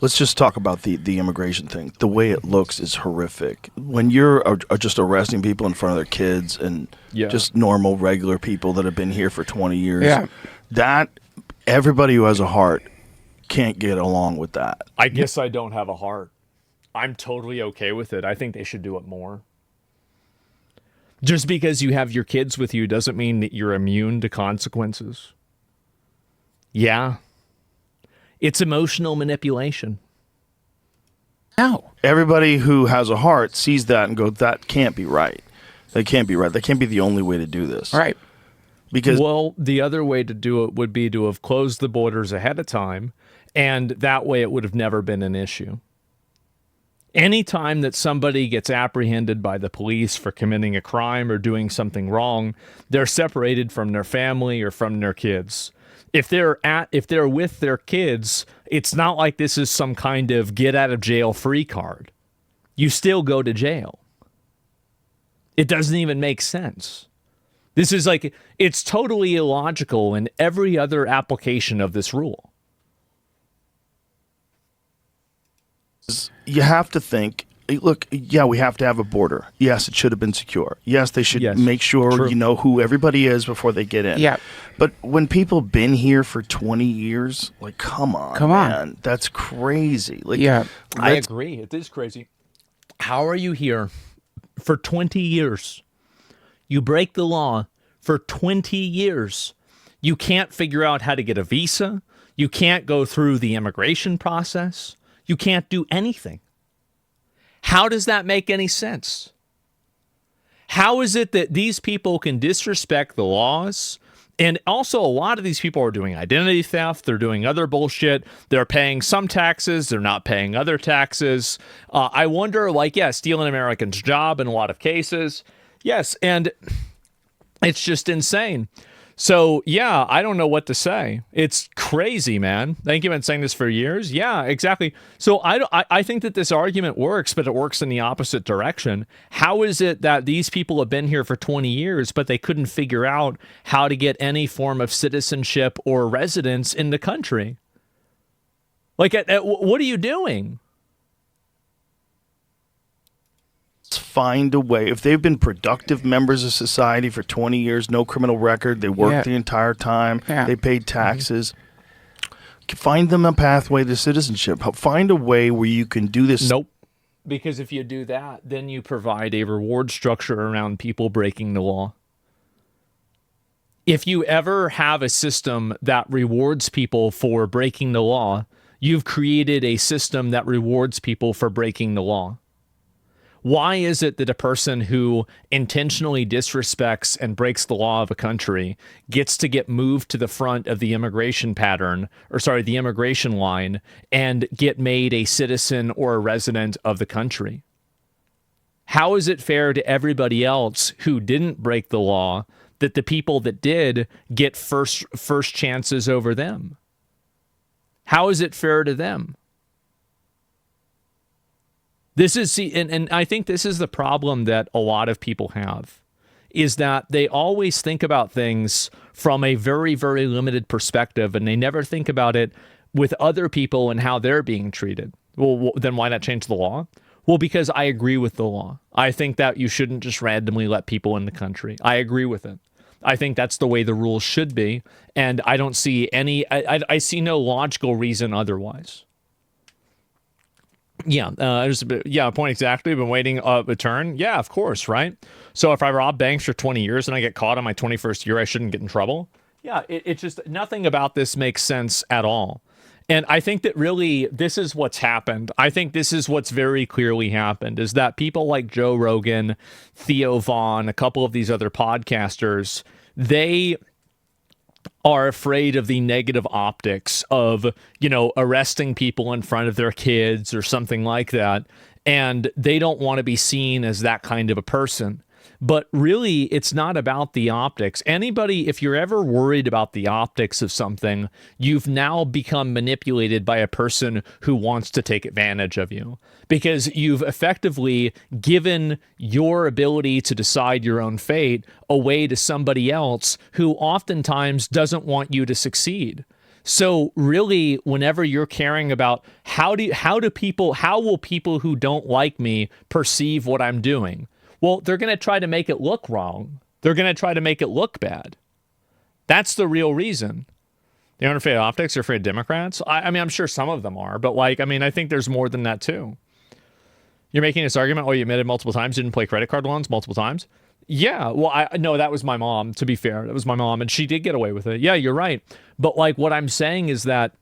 Let's just talk about the immigration thing. The way it looks is horrific. When you're just arresting people in front of their kids and just normal, regular people that have been here for 20 years, that everybody who has a heart can't get along with that. I guess I don't have a heart. I'm totally okay with it. I think they should do it more. Just because you have your kids with you doesn't mean that you're immune to consequences. Yeah. It's emotional manipulation. No. Everybody who has a heart sees that and goes, that can't be right. That can't be right. That can't be the only way to do this. Right. Because the other way to do it would be to have closed the borders ahead of time, and that way it would have never been an issue. Anytime that somebody gets apprehended by the police for committing a crime or doing something wrong, they're separated from their family or from their kids. If they're with their kids, it's not like this is some kind of get out of jail free card. You still go to jail. It doesn't even make sense. This is like, it's totally illogical in every other application of this rule. you have to think, look, yeah, we have to have a border. Yes, it should have been secure. Yes, they should make sure you know who everybody is before they get in. Yeah. But when people been here for 20 years, like, come on, man. That's crazy. Like, yeah, I agree. It is crazy. How are you here for 20 years? You break the law for 20 years. You can't figure out how to get a visa. You can't go through the immigration process. You can't do anything. How does that make any sense? How is it that these people can disrespect the laws? And also, a lot of these people are doing identity theft. They're doing other bullshit. They're paying some taxes. They're not paying other taxes. I wonder, like, yeah, stealing an American's job in a lot of cases. Yes, and it's just insane. So, yeah, I don't know what to say. It's crazy, man. I think you've been saying this for years. Yeah, exactly. So I think that this argument works, but it works in the opposite direction. How is it that these people have been here for 20 years, but they couldn't figure out how to get any form of citizenship or residence in the country? Like, what are you doing? Find a way. If they've been productive members of society for 20 years, no criminal record, they worked the entire time, they paid taxes, find them a pathway to citizenship. Find a way where you can do this. Nope. Because if you do that, then you provide a reward structure around people breaking the law. If you ever have a system that rewards people for breaking the law, you've created a system that rewards people for breaking the law. Why is it that a person who intentionally disrespects and breaks the law of a country gets to get moved to the front of the immigration the immigration line and get made a citizen or a resident of the country? How is it fair to everybody else who didn't break the law that the people that did get first chances over them? How is it fair to them? This is, and I think this is the problem that a lot of people have, is that they always think about things from a very, very limited perspective, and they never think about it with other people and how they're being treated. Well, then why not change the law? Well, because I agree with the law. I think that you shouldn't just randomly let people in the country. I agree with it. I think that's the way the rules should be, and I don't see I see no logical reason otherwise. Yeah, point exactly. Been waiting a turn. Yeah, of course, right? So if I rob banks for 20 years and I get caught on my 21st year, I shouldn't get in trouble? Yeah, it's just nothing about this makes sense at all. And I think that really this is what's happened. I think this is what's very clearly happened, is that people like Joe Rogan, Theo Vaughn, a couple of these other podcasters, they are afraid of the negative optics of, arresting people in front of their kids or something like that. And they don't want to be seen as that kind of a person. But really, it's not about the optics. Anybody, if you're ever worried about the optics of something, you've now become manipulated by a person who wants to take advantage of you, because you've effectively given your ability to decide your own fate away to somebody else who oftentimes doesn't want you to succeed. So really, whenever you're caring about how will people who don't like me perceive what I'm doing? Well, they're going to try to make it look wrong. They're going to try to make it look bad. That's the real reason. They aren't afraid of optics, they're afraid of Democrats. I mean, I'm sure some of them are, but like, I mean, I think there's more than that too. You're making this argument, you admitted multiple times, didn't play credit card loans multiple times. Yeah, well, no, that was my mom, to be fair. That was my mom, and she did get away with it. Yeah, you're right. But like, what I'm saying is that,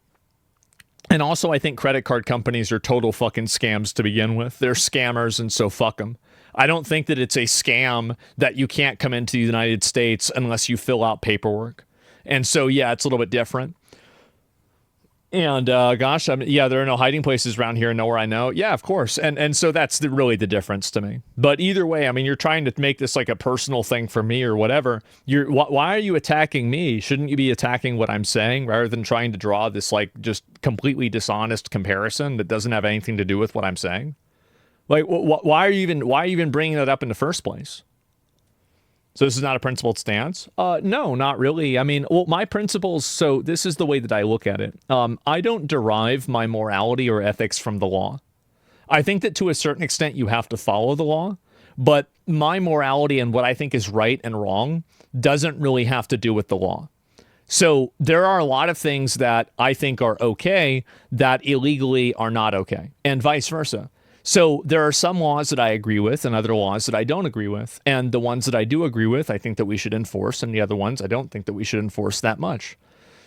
and also I think credit card companies are total fucking scams to begin with. They're scammers, and so fuck them. I don't think that it's a scam that you can't come into the United States unless you fill out paperwork. And so, yeah, it's a little bit different. And gosh, yeah, there are no hiding places around here, nowhere I know. Yeah, of course. And so that's really the difference to me. But either way, I mean, you're trying to make this like a personal thing for me or whatever. Why are you attacking me? Shouldn't you be attacking what I'm saying rather than trying to draw this like just completely dishonest comparison that doesn't have anything to do with what I'm saying? Like, why are you even bringing that up in the first place? So this is not a principled stance? No, not really. I mean, well, my principles, so this is the way that I look at it. I don't derive my morality or ethics from the law. I think that to a certain extent you have to follow the law, but my morality and what I think is right and wrong doesn't really have to do with the law. So there are a lot of things that I think are okay that illegally are not okay, and vice versa. So there are some laws that I agree with and other laws that I don't agree with. And the ones that I do agree with, I think that we should enforce. And the other ones, I don't think that we should enforce that much.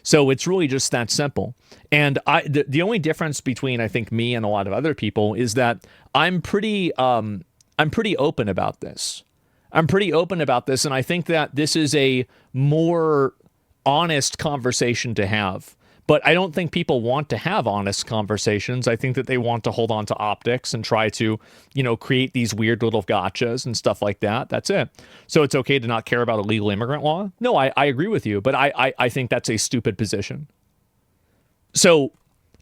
So it's really just that simple. And the only difference between, I think, me and a lot of other people is that I'm pretty open about this. I'm pretty open about this. And I think that this is a more honest conversation to have. But I don't think people want to have honest conversations. I think that they want to hold on to optics and try to, create these weird little gotchas and stuff like that. That's it. So it's okay to not care about illegal immigrant law? No, I agree with you, but I think that's a stupid position. So,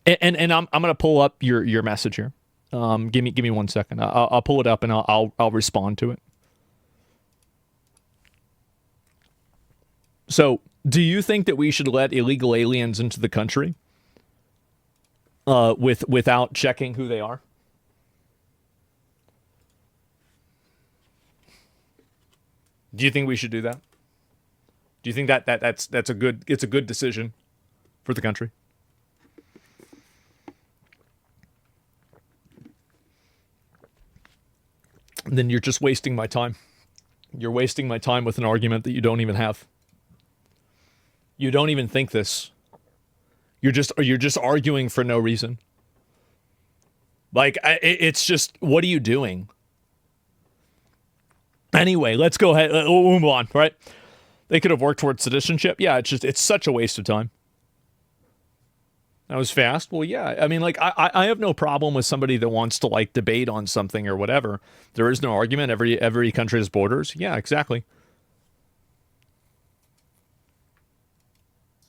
and I'm going to pull up your message here. Give me 1 second. I'll pull it up and I'll respond to it. So, do you think that we should let illegal aliens into the country without checking who they are? Do you think we should do that? Do you think that's a good decision for the country? Then you're just wasting my time. You're wasting my time with an argument that you don't even have. You don't even think this. You're just arguing for no reason. Like, it's just, what are you doing? Anyway, let's go ahead. We'll move on, right? They could have worked towards citizenship. Yeah, it's such a waste of time. That was fast. Well, yeah. I mean, like, I have no problem with somebody that wants to, like, debate on something or whatever. There is no argument. Every country has borders. Yeah, exactly.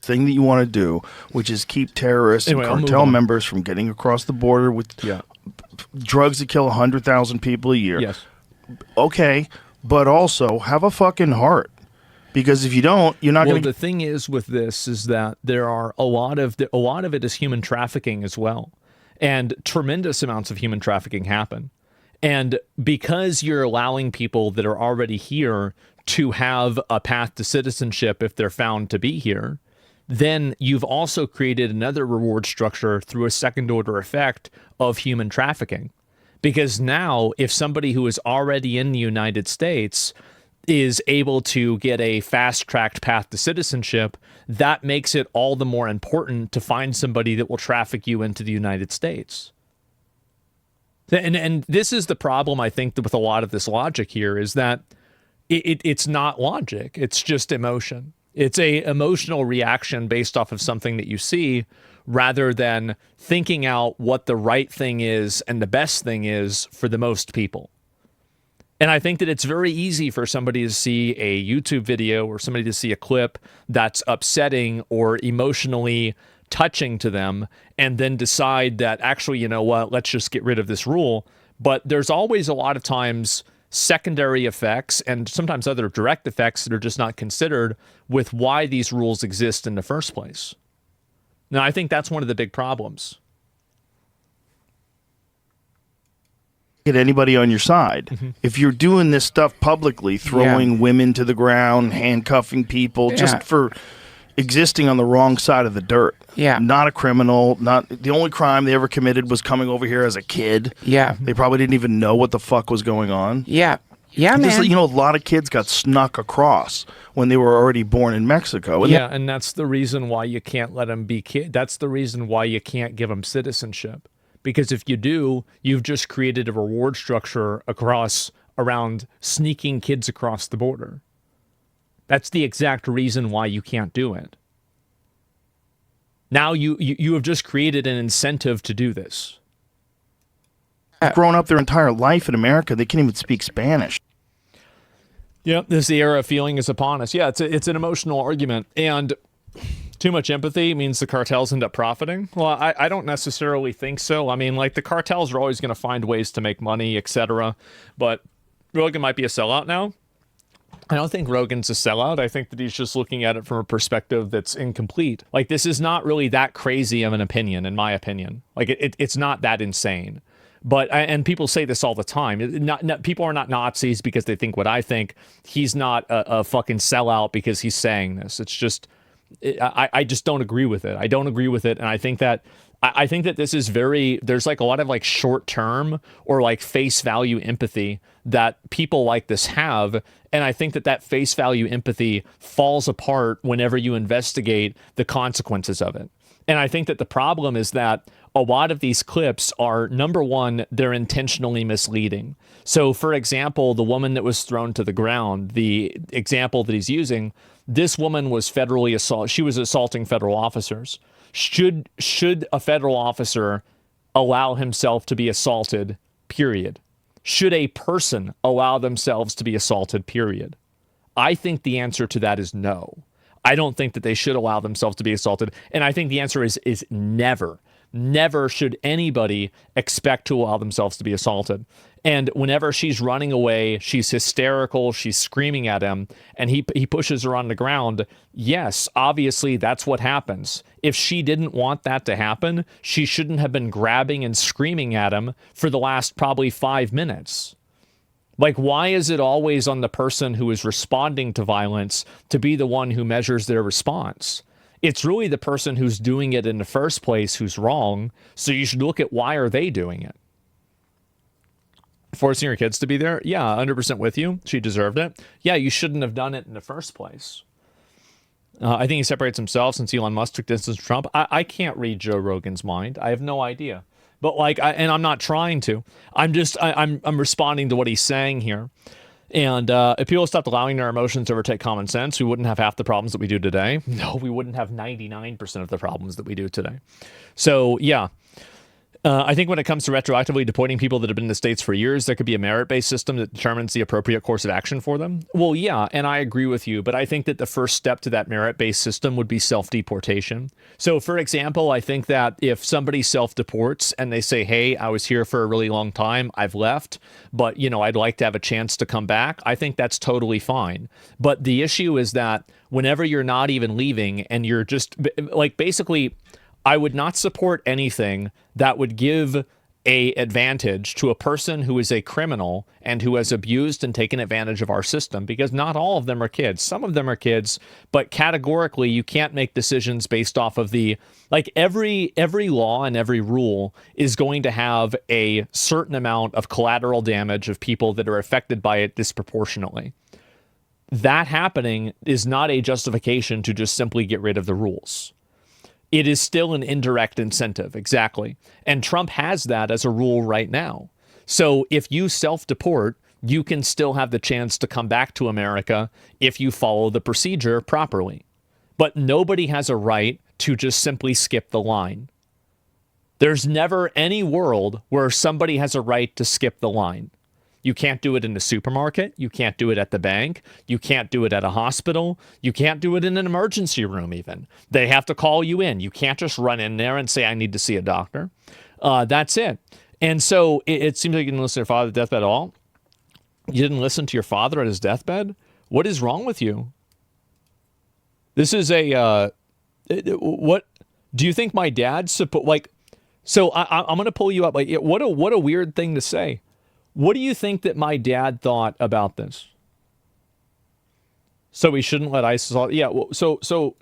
Thing that you want to do, which is keep terrorists and cartel members from getting across the border with drugs that kill 100,000 people a year. Yes. Okay, but also have a fucking heart. Because if you don't, you're not going to... Well, the thing is with this is that there are a lot of it is human trafficking as well. And tremendous amounts of human trafficking happen. And because you're allowing people that are already here to have a path to citizenship if they're found to be here, then you've also created another reward structure through a second order effect of human trafficking. Because now, if somebody who is already in the United States is able to get a fast-tracked path to citizenship, that makes it all the more important to find somebody that will traffic you into the United States. And this is the problem, I think, with a lot of this logic here, is that it's not logic. It's just emotion. It's a emotional reaction based off of something that you see, rather than thinking out what the right thing is and the best thing is for the most people. And I think that it's very easy for somebody to see a YouTube video or somebody to see a clip that's upsetting or emotionally touching to them and then decide that, actually, you know what, let's just get rid of this rule. But there's always a lot of times secondary effects and sometimes other direct effects that are just not considered with why these rules exist in the first place. Now, I think that's one of the big problems. Get anybody on your side. Mm-hmm. If you're doing this stuff publicly, throwing women to the ground, handcuffing people, just for existing on the wrong side of the dirt. Yeah. Not a criminal. Not the only crime they ever committed was coming over here as a kid. Yeah. They probably didn't even know what the fuck was going on. Yeah. Yeah, man. Just, a lot of kids got snuck across when they were already born in Mexico. And that's the reason why you can't let them be kids. That's the reason why you can't give them citizenship. Because if you do, you've just created a reward structure around sneaking kids across the border. That's the exact reason why you can't do it. Now you have just created an incentive to do this. Grown up their entire life in America, they can't even speak Spanish. Yep, this is the era of feeling is upon us. Yeah, it's an emotional argument, and too much empathy means the cartels end up profiting. Well, I don't necessarily think so. I mean, like, the cartels are always going to find ways to make money, etc. But Rogan might be a sellout now. I don't think Rogan's a sellout. I think that he's just looking at it from a perspective that's incomplete. Like, this is not really that crazy of an opinion, in my opinion. Like, it's not that insane. But, and people say this all the time, people are not Nazis because they think what I think. He's not a fucking sellout because he's saying this. It's just, I just don't agree with it. I don't agree with it. And I think that this is there's like a lot of like short term or like face value empathy that people like this have. And I think that face value empathy falls apart whenever you investigate the consequences of it. And I think that the problem is that a lot of these clips are, number one, they're intentionally misleading. So, for example, the woman that was thrown to the ground, the example that he's using, this woman was federally assaulted. She was assaulting federal officers. Should a federal officer allow himself to be assaulted, period? Should a person allow themselves to be assaulted, period? I think the answer to that is no. I don't think that they should allow themselves to be assaulted. And I think the answer is never. Never should anybody expect to allow themselves to be assaulted. And whenever she's running away, she's hysterical, she's screaming at him, and he pushes her on the ground. Yes, obviously that's what happens. If she didn't want that to happen, she shouldn't have been grabbing and screaming at him for the last probably 5 minutes. Like, why is it always on the person who is responding to violence to be the one who measures their response? It's really the person who's doing it in the first place who's wrong, so you should look at why are they doing it. Forcing your kids to be there? Yeah, 100% with you. She deserved it. Yeah, you shouldn't have done it in the first place. I think he separates himself since Elon Musk took distance from Trump. I can't read Joe Rogan's mind. I have no idea. But and I'm not trying to. I'm responding to what he's saying here. And if people stopped allowing their emotions to overtake common sense, we wouldn't have half the problems that we do today. No, we wouldn't have 99% of the problems that we do today. So, yeah. I think when it comes to retroactively deporting people that have been in the States for years, there could be a merit-based system that determines the appropriate course of action for them. Well, yeah, and I agree with you, but I think that the first step to that merit-based system would be self-deportation. So, for example, I think that if somebody self-deports and they say, hey, I was here for a really long time, I've left, but, I'd like to have a chance to come back, I think that's totally fine. But the issue is that whenever you're not even leaving and you're just, like, basically, I would not support anything that would give a advantage to a person who is a criminal and who has abused and taken advantage of our system, because not all of them are kids. Some of them are kids, but categorically you can't make decisions based off of every law and every rule is going to have a certain amount of collateral damage of people that are affected by it disproportionately. That happening is not a justification to just simply get rid of the rules. It is still an indirect incentive, exactly. And Trump has that as a rule right now. So if you self-deport, you can still have the chance to come back to America if you follow the procedure properly. But nobody has a right to just simply skip the line. There's never any world where somebody has a right to skip the line. You can't do it in the supermarket. You can't do it at the bank. You can't do it at a hospital. You can't do it in an emergency room even. They have to call you in. You can't just run in there and say, I need to see a doctor. That's it. And so it seems like you didn't listen to your father at deathbed at all. You didn't listen to your father at his deathbed? What is wrong with you? This is what Do you think my dad so I'm going to pull you up. Like, what a weird thing to say. What do you think that my dad thought about this? So we shouldn't let ISIS. So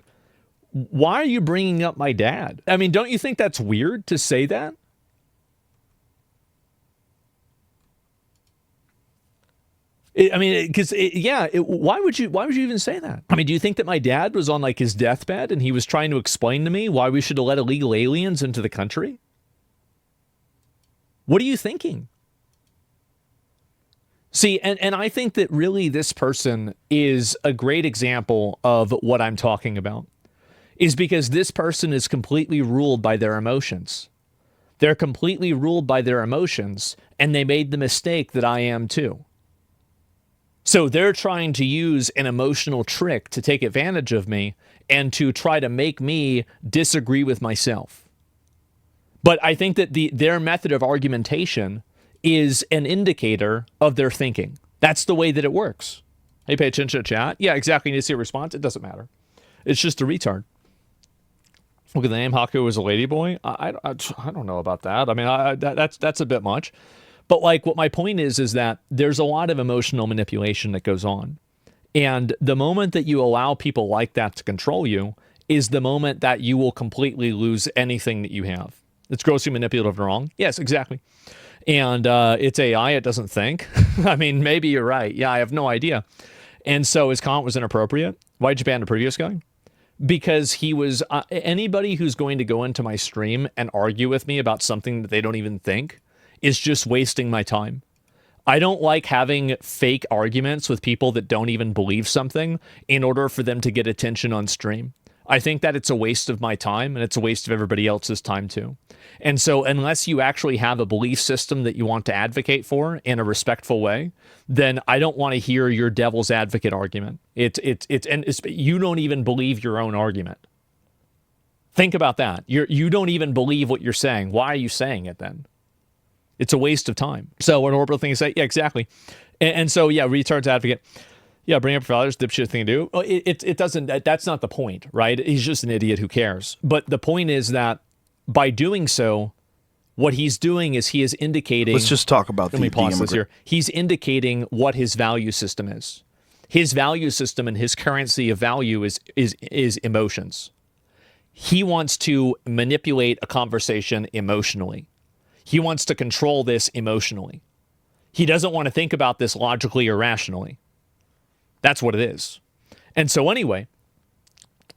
why are you bringing up my dad? I mean, don't you think that's weird to say that? Why would you even say that? I mean, do you think that my dad was on like his deathbed and he was trying to explain to me why we should have let illegal aliens into the country? What are you thinking? See, and I think that really this person is a great example of what I'm talking about, is because this person is completely ruled by their emotions. They're completely ruled by their emotions, and they made the mistake that I am too. So they're trying to use an emotional trick to take advantage of me and to try to make me disagree with myself. But I think that their method of argumentation is an indicator of their thinking. That's the way that it works. Hey, pay attention to chat. Yeah, exactly. You need to see a response. It doesn't matter. It's just a retard. Look at the name. Haku is a ladyboy. I don't know about that. I mean, that's a bit much. But like, what my point is that there's a lot of emotional manipulation that goes on. And the moment that you allow people like that to control you is the moment that you will completely lose anything that you have. It's grossly manipulative and wrong. Yes, exactly. And it's AI. It doesn't think. I mean, maybe you're right. Yeah, I have no idea. And so his comment was inappropriate. Why did you ban the previous guy? Because he was anybody who's going to go into my stream and argue with me about something that they don't even think is just wasting my time. I don't like having fake arguments with people that don't even believe something in order for them to get attention on stream. I think that it's a waste of my time, and it's a waste of everybody else's time too. And so unless you actually have a belief system that you want to advocate for in a respectful way, then I don't want to hear your devil's advocate argument. You don't even believe your own argument. Think about that. You don't even believe what you're saying. Why are you saying it then? It's a waste of time. So an orbital thing to say, yeah, exactly. And so, yeah, retards advocate. Yeah, bring up your father's dipshit thing to do. It doesn't, that's not the point, right? He's just an idiot, who cares? But the point is that by doing so, what he's doing is he is indicating. Let's just talk about let me pause this here. He's indicating what his value system is. His value system and his currency of value is emotions. He wants to manipulate a conversation emotionally. He wants to control this emotionally. He doesn't want to think about this logically or rationally. That's what it is. And so anyway,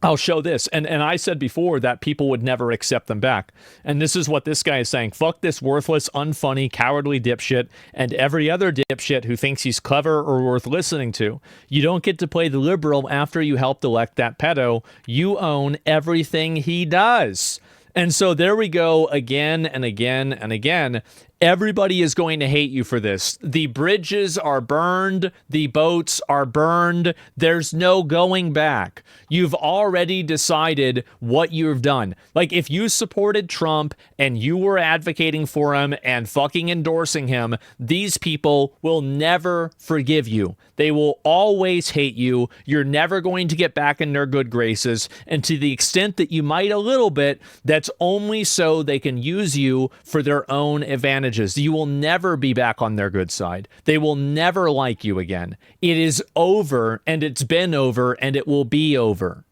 I'll show this. And I said before that people would never accept them back. And this is what this guy is saying. Fuck this worthless, unfunny, cowardly dipshit and every other dipshit who thinks he's clever or worth listening to. You don't get to play the liberal after you helped elect that pedo. You own everything he does. And so there we go again and again and again. Everybody is going to hate you for this. The bridges are burned. The boats are burned. There's no going back. You've already decided what you've done. Like, if you supported Trump and you were advocating for him and fucking endorsing him, these people will never forgive you. They will always hate you. You're never going to get back in their good graces. And to the extent that you might a little bit, that's only so they can use you for their own advantage. You will never be back on their good side. They will never like you again. It is over, and it's been over, and it will be over.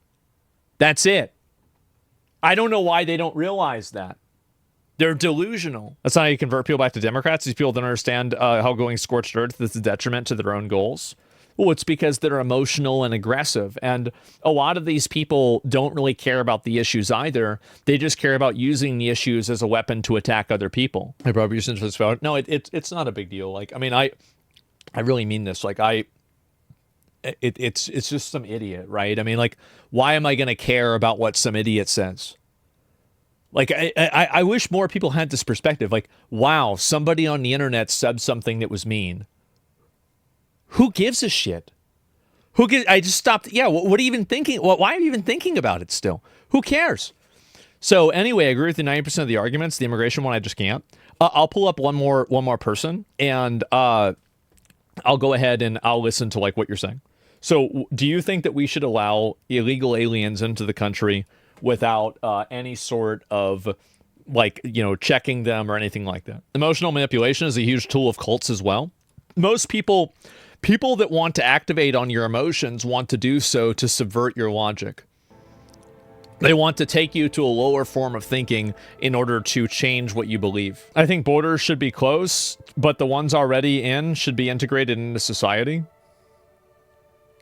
That's it. I don't know why they don't realize that. They're delusional. That's not how you convert people back to Democrats. These people don't understand how going scorched earth is a detriment to their own goals. Well, it's because they're emotional and aggressive. And a lot of these people don't really care about the issues either. They just care about using the issues as a weapon to attack other people. I probably used this vote. No, it's not a big deal. Like, I mean, I really mean this. Like, it's just some idiot, right? I mean, like, why am I going to care about what some idiot says? Like, I wish more people had this perspective. Like, wow, somebody on the internet said something that was mean. Who gives a shit? I just stopped. Yeah, what are you even thinking? Why are you even thinking about it still? Who cares? So anyway, I agree with the 90% of the arguments. The immigration one, I just can't. I'll pull up one more person, and I'll go ahead and I'll listen to like what you're saying. So do you think that we should allow illegal aliens into the country without any sort of checking them or anything like that. Emotional manipulation is a huge tool of cults as well. Most people that want to activate on your emotions want to do so to subvert your logic. They want to take you to a lower form of thinking in order to change what you believe. I think borders should be closed, but the ones already in should be integrated into society.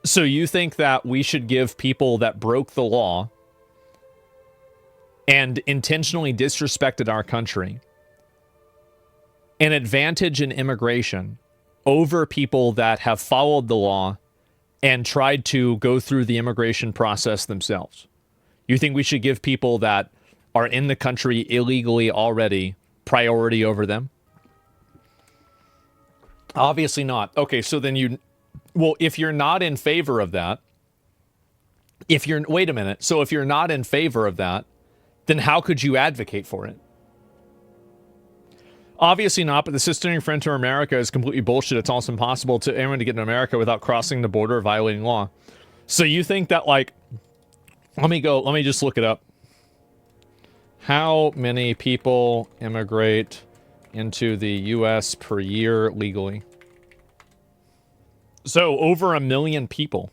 So you think that we should give people that broke the law and intentionally disrespected our country an advantage in immigration over people that have followed the law and tried to go through the immigration process themselves? You think we should give people that are in the country illegally already priority over them? Obviously not. Okay, so then if you're not in favor of that, wait a minute. So if you're not in favor of that, then how could you advocate for it? Obviously not, but the system for enter America is completely bullshit. It's almost impossible to anyone to get in America without crossing the border or violating law. So you think that, let me just look it up. How many people immigrate into the U.S. per year legally? So over 1 million people.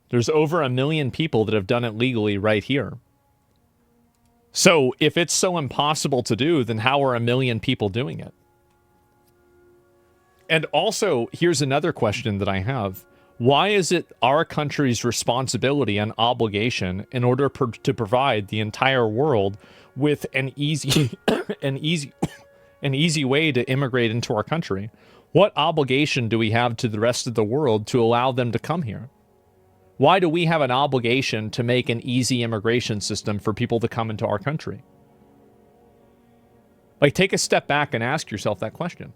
There's over 1 million people that have done it legally right here. So if it's so impossible to do, then how are 1 million people doing it? And also, here's another question that I have. Why is it our country's responsibility and obligation in order to provide the entire world with an easy way to immigrate into our country? What obligation do we have to the rest of the world to allow them to come here? Why do we have an obligation to make an easy immigration system for people to come into our country? Take a step back and ask yourself that question.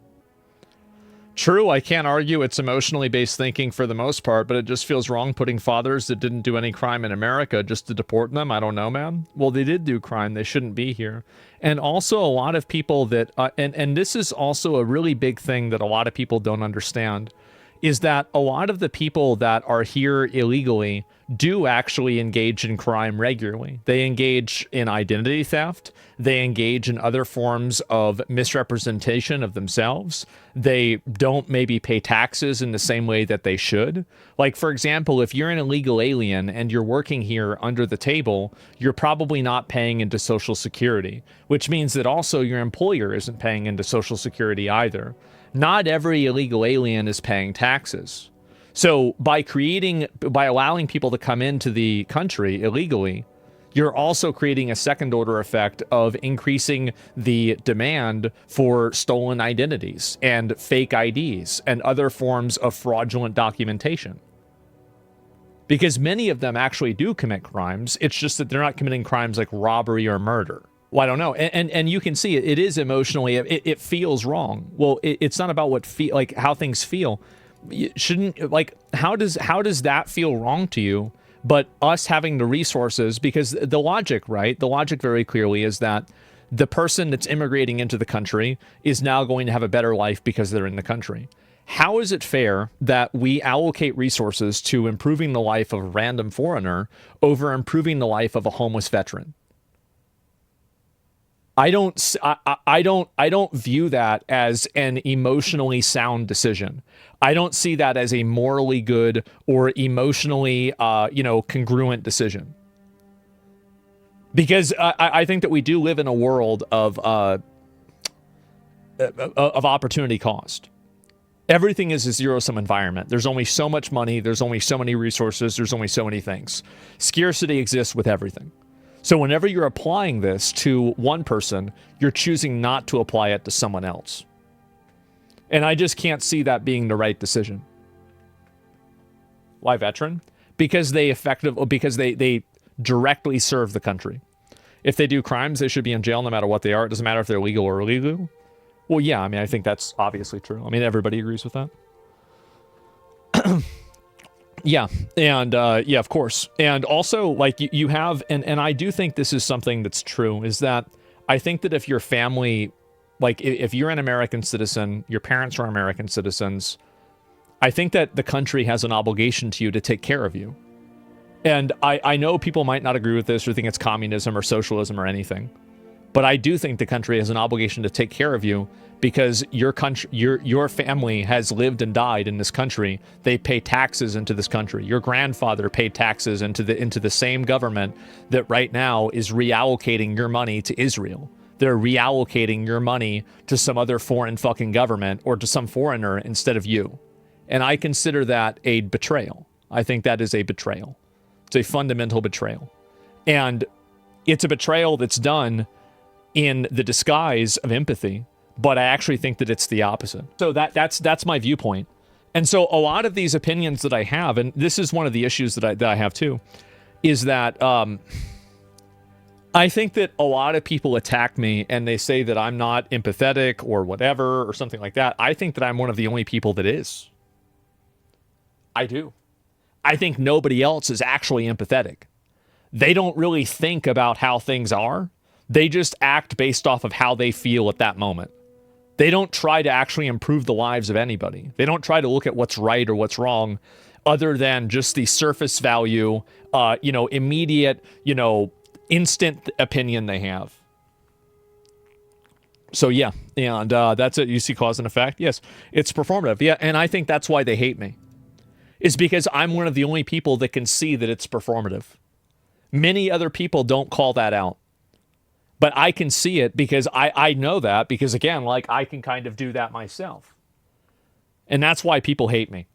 True, I can't argue it's emotionally based thinking for the most part, but it just feels wrong putting fathers that didn't do any crime in America just to deport them. I don't know, man. Well, they did do crime. They shouldn't be here. And also a lot of people that, and this is also a really big thing that a lot of people don't understand, is that a lot of the people that are here illegally do actually engage in crime regularly. They engage in identity theft. They engage in other forms of misrepresentation of themselves. They don't maybe pay taxes in the same way that they should. For example, if you're an illegal alien and you're working here under the table, you're probably not paying into Social Security, which means that also your employer isn't paying into Social Security either. Not every illegal alien is paying taxes. So by allowing people to come into the country illegally, you're also creating a second order effect of increasing the demand for stolen identities and fake IDs and other forms of fraudulent documentation. Because many of them actually do commit crimes. It's just that they're not committing crimes like robbery or murder. Well, I don't know. And you can see it is emotionally, it feels wrong. Well, it's not about how things feel. How does that feel wrong to you? But us having the resources, because the logic, right? The logic very clearly is that the person that's immigrating into the country is now going to have a better life because they're in the country. How is it fair that we allocate resources to improving the life of a random foreigner over improving the life of a homeless veteran? I don't view that as an emotionally sound decision. I don't see that as a morally good or emotionally, congruent decision. Because I think that we do live in a world of opportunity cost. Everything is a zero-sum environment. There's only so much money. There's only so many resources. There's only so many things. Scarcity exists with everything. So whenever you're applying this to one person, you're choosing not to apply it to someone else. And I just can't see that being the right decision. Why veteran? Because they directly serve the country. If they do crimes, they should be in jail no matter what they are. It doesn't matter if they're legal or illegal. Well, yeah, I think that's obviously true. Everybody agrees with that. Yeah, and of course. And also, you have, and I do think this is something that's true, is that I think that if your family, if you're an American citizen, your parents are American citizens, I think that the country has an obligation to you to take care of you. And I know people might not agree with this or think it's communism or socialism or anything, but I do think the country has an obligation to take care of you because your country, your family has lived and died in this country. They pay taxes into this country. Your grandfather paid taxes into the same government that right now is reallocating your money to Israel. They're reallocating your money to some other foreign fucking government or to some foreigner instead of you. And I consider that a betrayal. I think that is a betrayal. It's a fundamental betrayal. And it's a betrayal that's done in the disguise of empathy, but I actually think that it's the opposite. So that's my viewpoint. And so a lot of these opinions that I have, and this is one of the issues that I have too, is that I think that a lot of people attack me and they say that I'm not empathetic or whatever or something like that. I think that I'm one of the only people that is. I do. I think nobody else is actually empathetic. They don't really think about how things are. They just act based off of how they feel at that moment. They don't try to actually improve the lives of anybody. They don't try to look at what's right or what's wrong other than just the surface value, immediate, instant opinion they have. So yeah, and that's it. You see cause and effect? Yes, it's performative. Yeah, and I think that's why they hate me. Is because I'm one of the only people that can see that it's performative. Many other people don't call that out. But I can see it because I know that because, again, like I can kind of do that myself. And that's why people hate me.